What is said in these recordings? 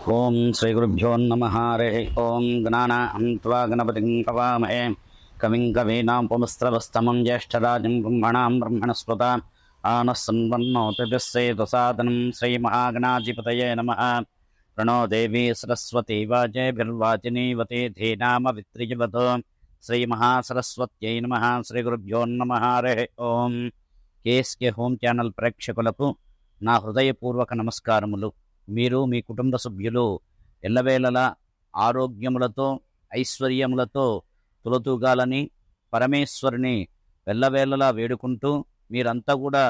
ఓం శ్రీ గురుభ్యో నమః. హరి ఓం. గణానాం త్వా గణపతిం హవామహే కవిం కవీనాం పుమస్త్రవస్తమం జ్యేష్ఠరాజం బ్రహ్మణాం బ్రహ్మణస్పత ఆనస్సన్వన్నోతిభిస్సేతు సాదనం. శ్రీమహాగణాధిపతయే నమః. ప్రణో దేవీ సరస్వతీ వాజేభిర్వాజినీవతి ధీనామవిత్రిజవత్. శ్రీమహాసరస్వత్యై నమః. శ్రీ గురుభ్యో నమః. హరి ఓం. కేఎస్కే హోమ్ ఛానల్ ప్రేక్షకులకు నా హృదయపూర్వక నమస్కారములు. మీరు మీ కుటుంబ సభ్యులు ఎల్లవేళలా ఆరోగ్యములతో ఐశ్వర్యములతో తులతూగాలని పరమేశ్వరుని ఎల్లవేళలా వేడుకుంటూ మీరంతా కూడా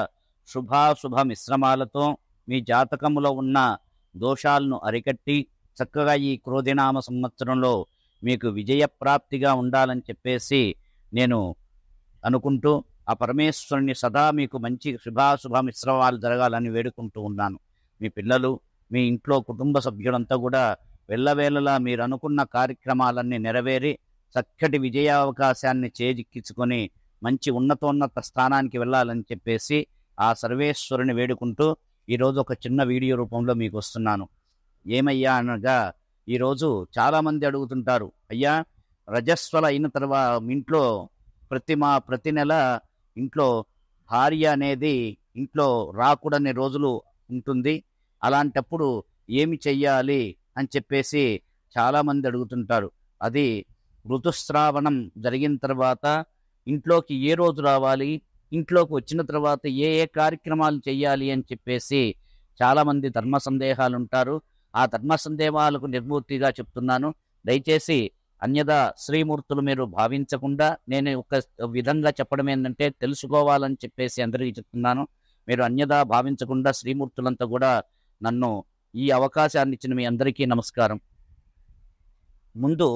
శుభాశుభ మిశ్రమాలతో మీ జాతకములో ఉన్న దోషాలను అరికట్టి చక్కగా ఈ క్రోధినామ సంవత్సరంలో మీకు విజయప్రాప్తిగా ఉండాలని చెప్పేసి నేను అనుకుంటూ ఆ పరమేశ్వరుని సదా మీకు మంచి శుభాశుభ మిశ్రమాలు జరగాలని వేడుకుంటూ ఉన్నాను. మీ పిల్లలు, మీ ఇంట్లో కుటుంబ సభ్యులంతా కూడా వెళ్ళవేళలా మీరు అనుకున్న కార్యక్రమాలన్నీ నెరవేరి చక్కటి విజయావకాశాన్ని చేజిక్కించుకొని మంచి ఉన్నతోన్నత స్థానానికి వెళ్ళాలని చెప్పేసి ఆ సర్వేశ్వరుని వేడుకుంటూ ఈరోజు ఒక చిన్న వీడియో రూపంలో మీకు వస్తున్నాను. ఏమయ్యా అనగా, ఈరోజు చాలామంది అడుగుతుంటారు, అయ్యా రజస్వల అయిన తర్వాత ఇంట్లో ప్రతి నెల ఇంట్లో భార్య అనేది ఇంట్లో రాకూడని రోజులు ఉంటుంది, అలాంటప్పుడు ఏమి చెయ్యాలి అని చెప్పేసి చాలామంది అడుగుతుంటారు. అది ఋతుస్రావణం జరిగిన తర్వాత ఇంట్లోకి ఏ రోజు రావాలి, ఇంట్లోకి వచ్చిన తర్వాత ఏ ఏ కార్యక్రమాలు చెయ్యాలి అని చెప్పేసి చాలామంది ధర్మ సందేహాలు ఉంటారు. ఆ ధర్మ సందేహాలకు నిర్మూర్తిగా చెప్తున్నాను. దయచేసి అన్యదా శ్రీమూర్తులు మీరు భావించకుండా, నేను ఒక విధంగా చెప్పడం ఏంటంటే తెలుసుకోవాలని చెప్పేసి అందరికీ చెప్తున్నాను. మీరు అన్యదా భావించకుండా శ్రీమూర్తులంతా కూడా నన్ను ఈ అవకాశాన్ని ఇచ్చిన మీ అందరికీ నమస్కారం. ముందు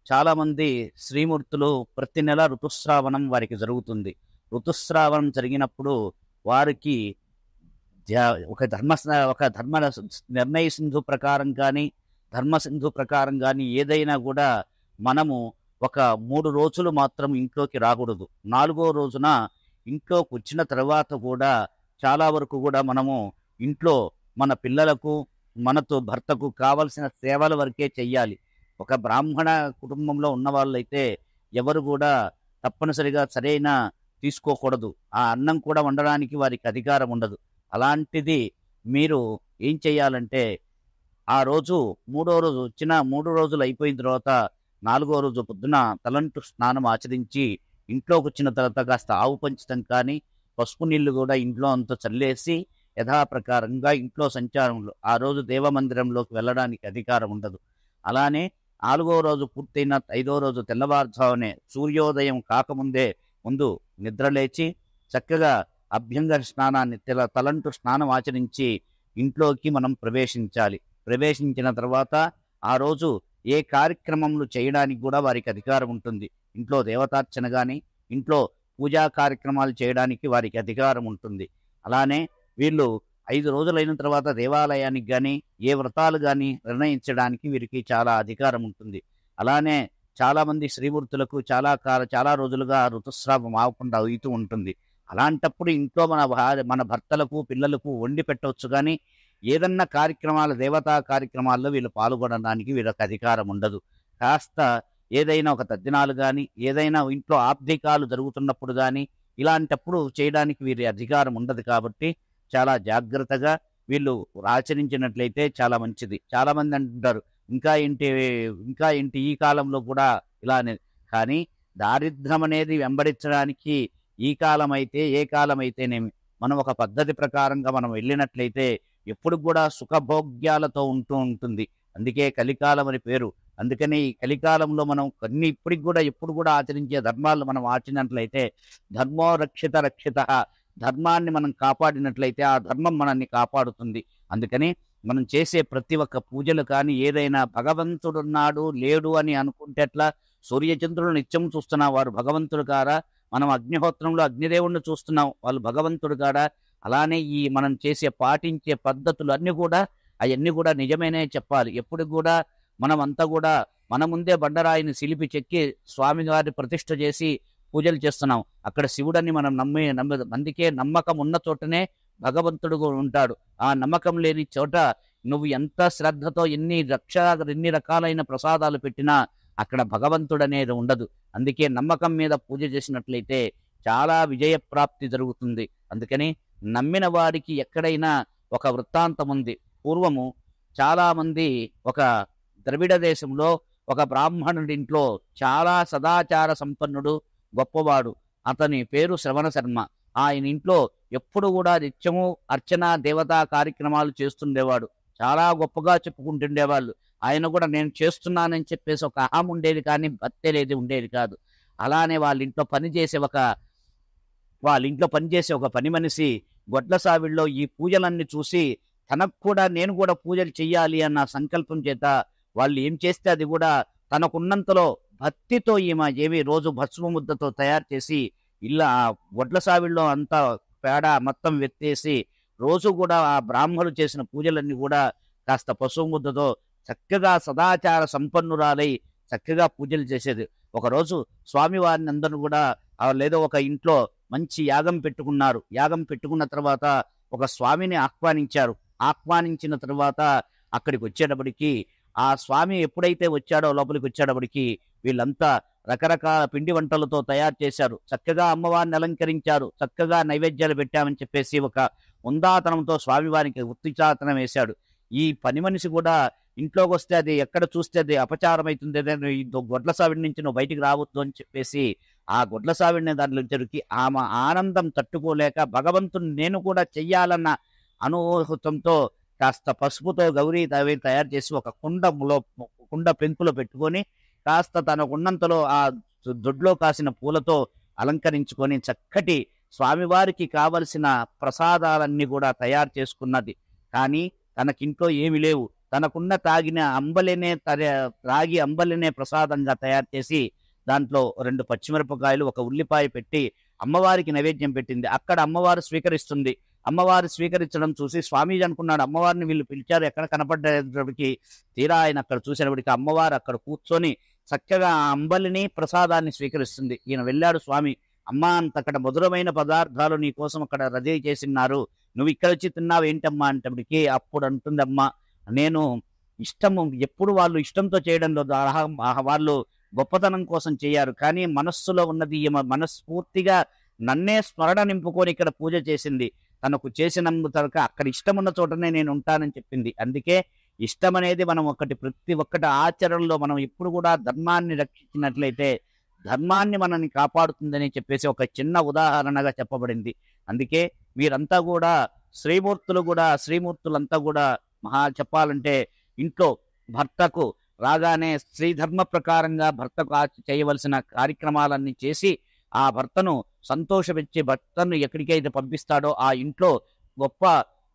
చాలామంది శ్రీమూర్తులు ప్రతి నెల ఋతుస్రావణం వారికి జరుగుతుంది. ఋతుస్రావణం జరిగినప్పుడు వారికి ఒక ధర్మ నిర్ణయ సింధు ప్రకారం కానీ ధర్మసింధు ప్రకారం కానీ ఏదైనా కూడా మనము ఒక 3 రోజులు మాత్రం ఇంట్లోకి రాకూడదు. 4వ రోజున ఇంట్లోకి వచ్చిన తర్వాత కూడా చాలా వరకు కూడా మనము ఇంట్లో మన పిల్లలకు మనతో భర్తకు కావలసిన సేవల వరకే చెయ్యాలి. ఒక బ్రాహ్మణ కుటుంబంలో ఉన్న వాళ్ళైతే ఎవరు కూడా తప్పనిసరిగా సరైన తీసుకోకూడదు. ఆ అన్నం కూడా వండడానికి వారికి అధికారం ఉండదు. అలాంటిది మీరు ఏం చెయ్యాలంటే, ఆ రోజు 3వ రోజు వచ్చిన 3 రోజులు అయిపోయిన తర్వాత 4వ రోజు పొద్దున తలంటు స్నానం ఆచరించి ఇంట్లోకి వచ్చిన తర్వాత కాస్త ఆవు పంచడం కానీ పసుపు నీళ్లు కూడా ఇంట్లో అంతా చల్లేసి యథాప్రకారంగా ఇంట్లో సంచారంలో ఆ రోజు దేవమందిరంలోకి వెళ్ళడానికి అధికారం ఉండదు. అలానే 4వ రోజు పూర్తయిన 5వ రోజు తెల్లవారుజామునే సూర్యోదయం కాకముందే ముందు నిద్రలేచి చక్కగా అభ్యంగర స్నానాన్ని తలంటు స్నానం ఆచరించి ఇంట్లోకి మనం ప్రవేశించాలి. ప్రవేశించిన తర్వాత ఆ రోజు ఏ కార్యక్రమములు చేయడానికి కూడా వారికి అధికారం ఉంటుంది. ఇంట్లో దేవతార్చన కానీ ఇంట్లో పూజా కార్యక్రమాలు చేయడానికి వారికి అధికారం ఉంటుంది. అలానే వీళ్ళు 5 రోజులైన తర్వాత దేవాలయానికి కానీ ఏ వ్రతాలు కానీ నిర్ణయించడానికి వీరికి చాలా అధికారం ఉంటుంది. అలానే చాలామంది శ్రీమూర్తులకు చాలా రోజులుగా ఋతుస్రావం ఆగకుండా అవుతూ ఉంటుంది. అలాంటప్పుడు ఇంట్లో మన భర్తలకు పిల్లలకు వండి పెట్టవచ్చు, కానీ ఏదన్నా కార్యక్రమాలు దేవతా కార్యక్రమాల్లో వీళ్ళు పాల్గొనడానికి వీళ్ళకి అధికారం ఉండదు. కాస్త ఏదైనా ఒక తద్దినాలు కానీ ఏదైనా ఇంట్లో ఆబ్దికాలు జరుగుతున్నప్పుడు కానీ ఇలాంటప్పుడు చేయడానికి వీరి అధికారం ఉండదు. కాబట్టి చాలా జాగ్రత్తగా వీళ్ళు ఆచరించినట్లయితే చాలా మంచిది. చాలామంది అంటుంటారు, ఇంకా ఏంటి ఈ కాలంలో కూడా ఇలానే. కానీ దారిద్ర్యం అనేది వెంబడించడానికి ఈ కాలం అయితే ఏ కాలం అయితేనేమి మనం ఒక పద్ధతి ప్రకారంగా మనం వెళ్ళినట్లయితే ఎప్పుడు కూడా సుఖభోగ్యాలతో ఉంటుంది. అందుకే కలికాలం అని పేరు. అందుకని ఈ కలికాలంలో మనం ఎప్పుడు కూడా ఆచరించే ధర్మాలు మనం ఆచరించినట్లయితే ధర్మో రక్షిత ధర్మాన్ని మనం కాపాడినట్లయితే ఆ ధర్మం మనల్ని కాపాడుతుంది. అందుకని మనం చేసే ప్రతి ఒక్క పూజలు కానీ ఏదైనా భగవంతుడున్నాడు లేడు అని అనుకుంటే ఎట్లా? సూర్యచంద్రులు నిత్యం చూస్తున్నాం, వారు భగవంతుడు కారా? మనం అగ్నిహోత్రంలో అగ్నిదేవుణ్ణి చూస్తున్నాం, వాళ్ళు భగవంతుడు కాడా? అలానే ఈ మనం పాటించే పద్ధతులు అవన్నీ కూడా నిజమేనే చెప్పాలి. ఎప్పుడు కూడా మనమంతా కూడా మన ముందే బండరాయిని శిలిపి చెక్కి స్వామివారి ప్రతిష్ఠ చేసి పూజలు చేస్తున్నాం. అక్కడ శివుడని మనం అందుకే నమ్మకం ఉన్న చోటనే భగవంతుడు ఉంటాడు. ఆ నమ్మకం లేని చోట నువ్వు ఎంత శ్రద్ధతో ఎన్ని రకాలైన ప్రసాదాలు పెట్టినా అక్కడ భగవంతుడు అనేది ఉండదు. అందుకే నమ్మకం మీద పూజ చేసినట్లయితే చాలా విజయప్రాప్తి జరుగుతుంది. అందుకని నమ్మిన వాడికి ఎక్కడైనా ఒక వృత్తాంతం ఉంది. పూర్వము చాలా మంది ఒక ద్రవిడ దేశంలో ఒక బ్రాహ్మణుడింట్లో చాలా సదాచార సంపన్నుడు, గొప్పవాడు. అతని పేరు శ్రవణ శర్మ. ఆయన ఇంట్లో ఎప్పుడు కూడా నిత్యము అర్చన దేవతా కార్యక్రమాలు చేస్తుండేవాడు. చాలా గొప్పగా చెప్పుకుంటుండేవాళ్ళు. ఆయన కూడా నేను చేస్తున్నానని చెప్పేసి ఒక అహం ఉండేది, కానీ భక్తి ఉండేది కాదు. అలానే వాళ్ళ ఇంట్లో పనిచేసే ఒక పని మనిషి గొడ్ల సావిడిలో ఈ పూజలన్నీ చూసి తనకు కూడా నేను కూడా పూజలు చెయ్యాలి అన్న సంకల్పం చేత వాళ్ళు ఏం చేస్తే అది కూడా తనకున్నంతలో భక్తితో ఏమి రోజు భస్మ ముద్దతో తయారు చేసి ఇలా గొడ్ల సావిడిలో అంతా పేడ మొత్తం వెత్తేసి రోజు కూడా ఆ బ్రాహ్మలు చేసిన పూజలన్నీ కూడా కాస్త పశువు ముద్దతో చక్కగా సదాచార సంపన్నురాలై చక్కగా పూజలు చేసేది. ఒకరోజు స్వామివారిని అందరూ కూడా లేదో ఒక ఇంట్లో మంచి యాగం పెట్టుకున్నారు. యాగం పెట్టుకున్న తర్వాత ఒక స్వామిని ఆహ్వానించిన తర్వాత అక్కడికి వచ్చేటప్పటికి ఆ స్వామి ఎప్పుడైతే లోపలికి వచ్చేటప్పటికి వీళ్ళంతా రకరకాల పిండి వంటలతో తయారు చేశారు. చక్కగా అమ్మవారిని అలంకరించారు. చక్కగా నైవేద్యాలు పెట్టామని చెప్పేసి ఒక ఉందాతనంతో స్వామివారికి ఉత్తిచాతనం వేశాడు. ఈ పని మనిషి కూడా ఇంట్లోకి వస్తే అది ఎక్కడ చూస్తే అది అపచారం అవుతుంది, గొడ్ల సావిడి నుంచి నువ్వు బయటికి రావద్దు అని చెప్పేసి ఆ గొడ్ల సావిడిని దాంట్లో చెరికి ఆమె ఆనందం తట్టుకోలేక భగవంతుని నేను కూడా చెయ్యాలన్న అనుభూతంతో కాస్త పసుపుతో గౌరీ తయారు చేసి ఒక కుండ పెంకులో పెట్టుకొని కాస్త తనకున్నంతలో ఆ దొడ్లో కాసిన పూలతో అలంకరించుకొని చక్కటి స్వామివారికి కావలసిన ప్రసాదాలన్నీ కూడా తయారు చేసుకున్నది. కానీ తనకింట్లో ఏమి లేవు. తనకున్న రాగి అంబలినే ప్రసాదంగా తయారు చేసి దాంట్లో 2 పచ్చిమిరపకాయలు, 1 ఉల్లిపాయ పెట్టి అమ్మవారికి నైవేద్యం పెట్టింది. అక్కడ అమ్మవారు స్వీకరిస్తుంది. అమ్మవారు స్వీకరించడం చూసి స్వామీజీ అనుకున్నాడు అమ్మవారిని వీళ్ళు పిలిచారు, ఎక్కడ కనపడ్డప్పటికి తీరా ఆయన అక్కడ చూసినప్పటికీ అమ్మవారు అక్కడ కూర్చొని చక్కగా ఆ అంబలిని ప్రసాదాన్ని స్వీకరిస్తుంది. ఈయన వెళ్ళాడు స్వామి, అమ్మా అంతక్కడ మధురమైన పదార్థాలు నీ కోసం అక్కడ రెడీ చేసిన్నారు, నువ్వు ఇక్కడ వచ్చి తిన్నావు ఏంటమ్మా అంటప్పటికీ అప్పుడు అంటుంది అమ్మ, నేను ఎప్పుడు వాళ్ళు ఇష్టంతో చేయడంలో వాళ్ళు గొప్పతనం కోసం చేయరు, కానీ మనస్సులో ఉన్నది మనస్ఫూర్తిగా నన్నే స్మరణ నింపుకొని ఇక్కడ పూజ చేసింది. తనకు చేసినందుకు అక్కడ ఇష్టమున్న చోటనే నేను ఉంటానని చెప్పింది. అందుకే ఇష్టం అనేది మనం ప్రతి ఒక్కటి ఆచరణలో మనం ఎప్పుడు కూడా ధర్మాన్ని రక్షించినట్లయితే ధర్మాన్ని మనల్ని కాపాడుతుందని చెప్పేసి ఒక చిన్న ఉదాహరణగా చెప్పబడింది. అందుకే మీరంతా కూడా శ్రీమూర్తులంతా కూడా చెప్పాలంటే ఇంట్లో భర్తకు రాగానే శ్రీధర్మ ప్రకారంగా భర్తకు చేయవలసిన కార్యక్రమాలన్నీ చేసి ఆ భర్తను సంతోషపెచ్చి భర్తను ఎక్కడికైతే పంపిస్తాడో ఆ ఇంట్లో గొప్ప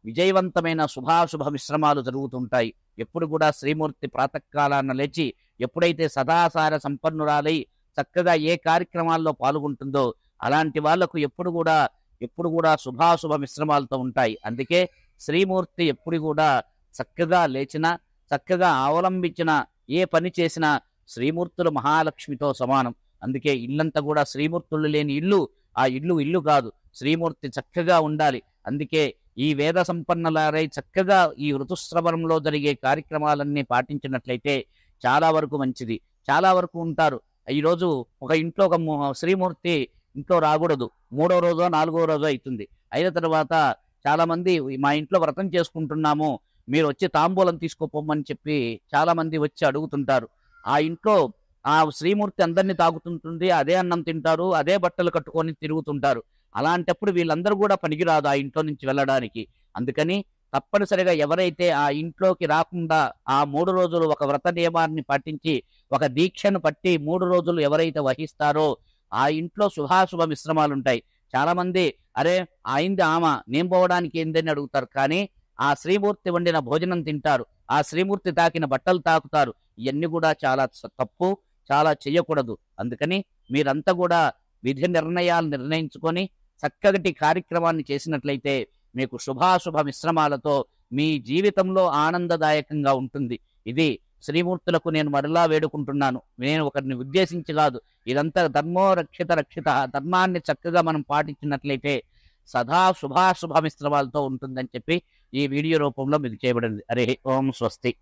విజయవంతమైన శుభాశుభ మిశ్రమాలు జరుగుతుంటాయి. ఎప్పుడు కూడా శ్రీమూర్తి ప్రాతకాలాన లేచి ఎప్పుడైతే సదాసార సంపన్నురాలై చక్కగా ఏ కార్యక్రమాల్లో పాల్గొంటుందో అలాంటి వాళ్లకు ఎప్పుడు కూడా శుభాశుభ మిశ్రమాలతో ఉంటాయి. అందుకే శ్రీమూర్తి ఎప్పుడు కూడా చక్కగా లేచిన చక్కగా అవలంబించిన ఏ పని చేసినా శ్రీమూర్తులు మహాలక్ష్మితో సమానం. అందుకే ఇల్లంతా కూడా శ్రీమూర్తులు లేని ఆ ఇల్లు కాదు, శ్రీమూర్తి చక్కగా ఉండాలి. అందుకే ఈ వేద సంపన్నలారై చక్కగా ఈ ఋతుశ్రవణంలో జరిగే కార్యక్రమాలన్నీ పాటించినట్లయితే చాలా వరకు మంచిది. చాలా వరకు ఉంటారు. ఈరోజు ఒక ఇంట్లో ఒక శ్రీమూర్తి ఇంట్లో రాకూడదు, 3వ రోజో 4వ రోజో అవుతుంది. అయిన తర్వాత చాలా మంది మా ఇంట్లో వ్రతం చేసుకుంటున్నాము, మీరు వచ్చి తాంబూలం తీసుకోపోమని చెప్పి చాలా మంది వచ్చి అడుగుతుంటారు. ఆ ఇంట్లో ఆ శ్రీమూర్తి అందరినీ తాగుతుంటుంది, అదే అన్నం తింటారు, అదే బట్టలు కట్టుకొని తిరుగుతుంటారు. అలాంటప్పుడు వీళ్ళందరూ కూడా పనికిరాదు ఆ ఇంట్లో నుంచి వెళ్ళడానికి. అందుకని తప్పనిసరిగా ఎవరైతే ఆ ఇంట్లోకి రాకుండా ఆ 3 రోజులు ఒక వ్రత నియమాన్ని పాటించి ఒక దీక్షను పట్టి 3 రోజులు ఎవరైతే వహిస్తారో ఆ ఇంట్లో శుభాశుభ మిశ్రమాలు ఉంటాయి. చాలా మంది అరే అయింది నేను పోవడానికి ఏందని అడుగుతారు, కానీ ఆ శ్రీమూర్తి వండిన భోజనం తింటారు, ఆ శ్రీమూర్తి తాకిన బట్టలు తాకుతారు. ఇవన్నీ కూడా చాలా తప్పు, చాలా చెయ్యకూడదు. అందుకని మీరంతా కూడా విధి నిర్ణయాలు నిర్ణయించుకొని చక్కటి కార్యక్రమాన్ని చేసినట్లయితే మీకు శుభాశుభ మిశ్రమాలతో మీ జీవితంలో ఆనందదాయకంగా ఉంటుంది. ఇది శ్రీమూర్తులకు నేను మరలా వేడుకుంటున్నాను. నేను ఒకరిని ఉద్దేశించి కాదు. ఇదంతా ధర్మో రక్షిత ధర్మాన్ని చక్కగా మనం పాటించినట్లయితే సదా శుభాశుభ మిశ్రమాలతో ఉంటుందని చెప్పి ఈ వీడియో రూపంలో మీకు చేయబడింది. హరి ఓం స్వస్తి.